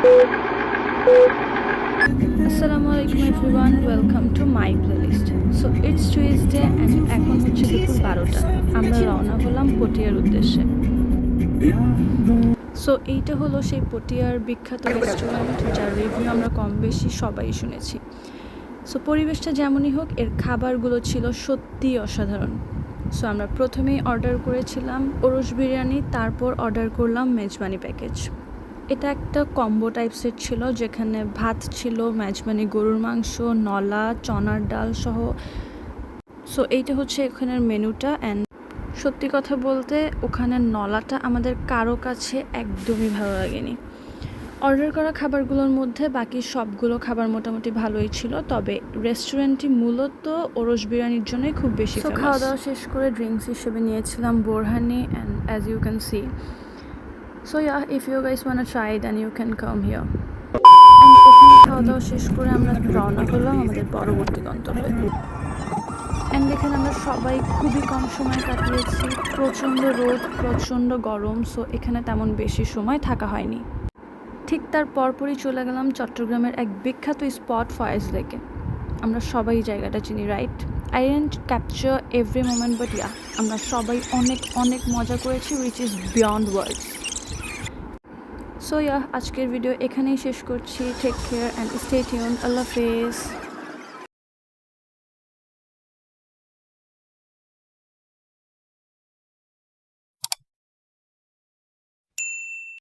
Assalamualaikum everyone, welcome to my playlist. So it's Tuesday and এখন হচ্ছে দুপুর 12টা। আমরা রওনা হলাম পটিয়ার উদ্দেশ্যে। সো এইটা হলো সেই পটিয়ার বিখ্যাত রেস্টুরেন্ট যার রিভিউ আমরা কম বেশি সবাই শুনেছি। সো পরিবেশটা যেমনই হোক, এর খাবারগুলো ছিল সত্যিই অসাধারণ। সো আমরা প্রথমেই অর্ডার করেছিলাম ওরস বিরিয়ানি, তারপর অর্ডার করলাম মেজবানি প্যাকেজ। এটা একটা কম্বো টাইপসের ছিল, যেখানে ভাত ছিল, মেজবানি গরুর মাংস, নলা, চনার ডাল সহ। সো এইটা হচ্ছে এখানের মেনুটা। অ্যান্ড সত্যি কথা বলতে ওখানের নলাটা আমাদের কারো কাছে একদমই ভালো লাগেনি। অর্ডার করা খাবারগুলোর মধ্যে বাকি সবগুলো খাবার মোটামুটি ভালোই ছিল, তবে রেস্টুরেন্টটি মূলত ওরস বিরিয়ানির জন্যই খুব বেশি ফেমাস। খাওয়া দাওয়া শেষ করে ড্রিঙ্কস হিসেবে নিয়েছিলাম বোরহানি, and as you can see. So yeah, if you guys wanna try then you can come here. And এখানে খাওয়া দাওয়া শেষ করে আমরা রওনা হলাম আমাদের পরবর্তী গন্তব্যে। অ্যান্ড এখানে আমরা সবাই খুবই কম সময় কাটিয়েছি, প্রচণ্ড রোদ, প্রচণ্ড গরম। সো এখানে তেমন বেশি সময় থাকা হয়নি। ঠিক তার পরপরই চলে গেলাম চট্টগ্রামের এক বিখ্যাত স্পট ফয়েজ লেকে। আমরা সবাই জায়গাটা চিনি, right? I didn't capture every moment, but yeah, আমরা সবাই অনেক অনেক মজা করেছি, which is beyond words. So yeah, আজকের ভিডিও এখানেই শেষ করছি। Take care and stay tuned. আল্লাহ হাফেজ।